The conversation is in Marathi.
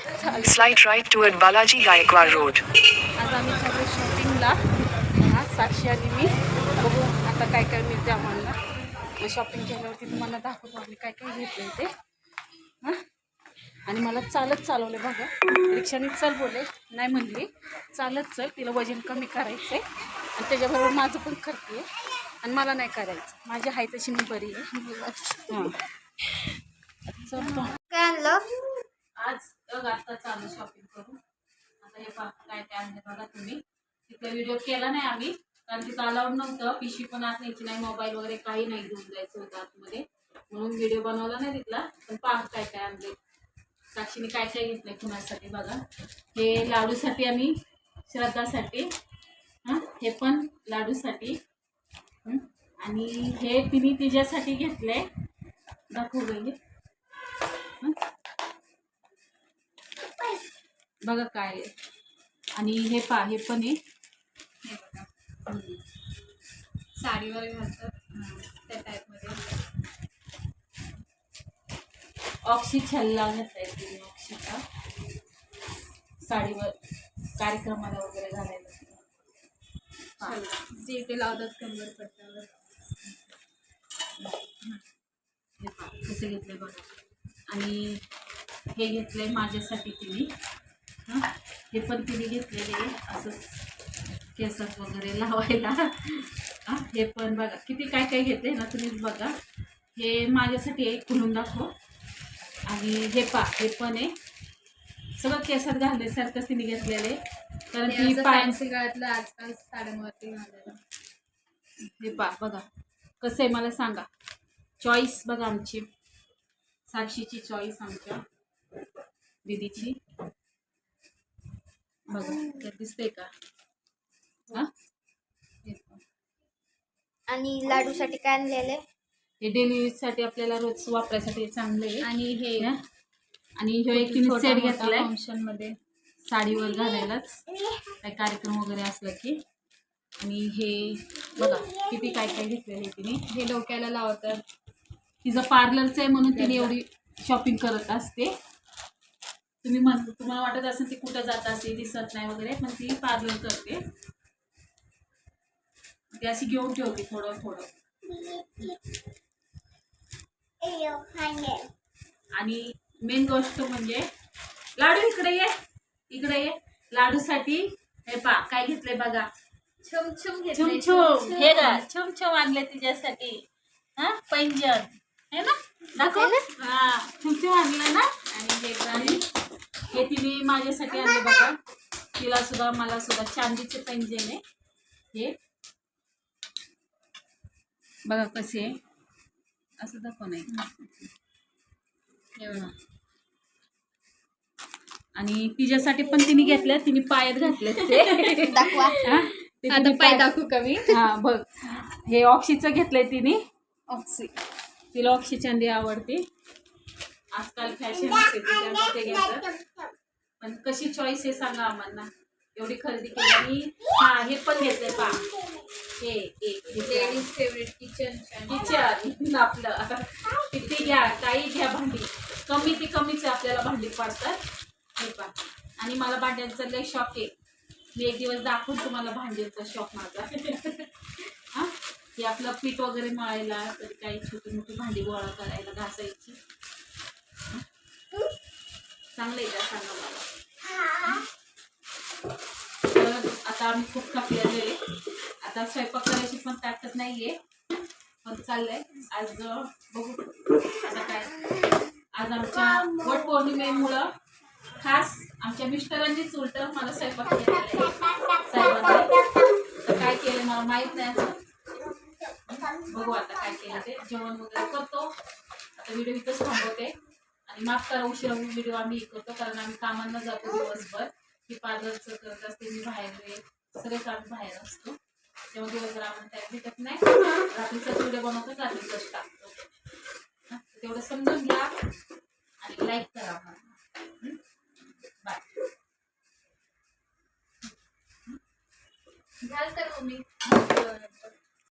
Slide right toward Balaji Gaikwad Road. आज आम्ही चालू शॉपिंगला. हा साक्षी आणि मी बघू आता काय काय मिळते आम्हाला. मग शॉपिंग केल्यावरती तुम्हाला दाखवतो आम्ही काय काय घेतलं ते. हां आणि मला चालत चालवलं बघा. रिक्षाने चल बोले नाही म्हणली, चालत चल, तिला वजन कमी करायचं आहे आणि त्याच्याबरोबर माझं पण करते आणि मला नाही करायचं, माझी आहे तशी मी बरी आहे. हां काय आणलं आज आता चालू शॉपिंग करू. आता हे काय काय आणलं बघा तुम्ही. तिथला व्हिडिओ केला नाही आम्ही कारण तिथं अलाउड नव्हतं, पिशवी पण आत न्यायची नाही, मोबाईल वगैरे काही नाही घेऊन जायचं होतं आतमध्ये, म्हणून व्हिडिओ बनवला नाही तिथला. पण पहा काय काय आणले साक्षीने, काय काय घेतलंय कुणासाठी बघा. हे लाडूसाठी आणि श्रद्धासाठी. हां हे पण लाडूसाठी. आणि हे तिने तिच्यासाठी घेतलंय, दाखवू गई बघा काय आहे. आणि हे पहा हे पण आहे, हे बघा साडीवर घालतात त्या टाईपमध्ये. ऑक्सी छल्ला घेतलाय तिने, ऑक्सीचा साडीवर कार्यक्रमाला वगैरे घालायला जे ते लावतात कंबर पट्ट्यावर. हे पहा कसं घेतलंय बघा. आणि हे घेतलंय माझ्यासाठी तिने. हां हे पण तिने घेतलेले असंच केसात वगैरे लावायला. हां हे पण बघा किती काय काय घेते ना तुम्हीच बघा. हे माझ्यासाठी आहे, खुलून दाखव. आणि हे पा हे पण आहे, सगळं केसात घालण्यासारखंच तिने घेतलेलं आहे कारण ती फॅन्सी गळ्यातलं आजकाल साड्यांवरती घालायला. हे पा बघा कसं आहे मला सांगा. चॉईस बघा आमची साक्षीची चॉईस, आमच्या दीदीची बघा तर दिसते का. हां आणि लाडूसाठी काय आणलेले. हे डेली यूजसाठी आपल्याला रोज वापरायसाठी चांगले आहे. आणि हे आणि ह्यो एक तिने सेट घेतलाय फंक्शनमध्ये साडीवर घालायलाच, काही कार्यक्रम वगैरे असलं की. आणि हे बघा किती काय काय घेतलेलं तिने. हे डोक्याला लावतात, तिचं पार्लरचं आहे म्हणून तिने एवढी शॉपिंग करत असते. तुम्हाला वाटत असेल ती कुठं जात असते दिसत नाही वगैरे, पण ती पार्लर करते. ती अशी घेऊन ठेवते थोडं थोडं. आणि मेन गोष्ट म्हणजे लाडू इकडे ये, इकडे ये. लाडूसाठी हे पा काय घेतलंय बघा. छमछम छमछम हे का छमछम आणले तिच्यासाठी. हा पैंजण है ना, दाखव. हा छमछम आणलं ना. आणि हे तिने माझ्यासाठी आणले बघा. तिला सुद्धा मला सुद्धा चांदीचे पैंजण आहे हे बघा कसे आहे, असं दाखव नाही. आणि तिच्यासाठी पण तिने घेतल्या, तिने पायात घातले ते दाखवा. आता पाय दाखवू का मी. हा बघ हे ऑक्सीचं घेतलंय तिने. ऑक्सी तिला ऑक्सी चांदी आवडते, आजकाल फॅशन असते त्यामध्ये ते घेतात. पण कशी चॉईस आहे सांगा आम्हाला, एवढी खरेदी केली. आणि हा हे पण घेतलंय पा, हे एक लेडीज फेवरेट किचन आपलं. किती घ्या काही घ्या भांडी, कमी ती कमीच आपल्याला भांडी पडतात. हे पा. आणि मला भांड्यांचा लय शॉक आहे, मी एक दिवस दाखवून तुम्हाला भांड्यांचा शॉक माझा. हां हे आपलं पीठ वगैरे मळायला, तरी काही छोटी मोठी भांडी गोळा करायला घासायची. चांगलं आहे का सांगा मला. तर आता आम्ही खूप कापलेले, आता स्वयंपाक करायची पण ताकद नाहीये, पण चाललंय. आज बघू आता काय. आज आमच्या वट पौर्णिमेमुळं खास आमच्या मिस्टरांनीच उलट मला स्वयंपाक केलेला आहे साहेबांनी. तर काय केलं मला माहित नाही, बघू आता काय केलं ते. जेवण वगैरे करतो आता, व्हिडिओ इथंच थांबवते. आणि माफ करा उशिरा व्हिडिओ आम्ही हे करतो कारण आम्ही कामांना जातो दिवसभर. मी पार्लरचं करत असते, मी बाहेर सगळेच आम्ही बाहेर असतो, तेव्हा दिवसभर आम्हाला टाईम भेटत नाही. रात्रीचाच व्हिडिओ बनवतो, रात्रीचाच टाकतो. तेवढं समजून घ्या आणि लाईक करा आम्हाला. बाय. घाल तर मम्मी.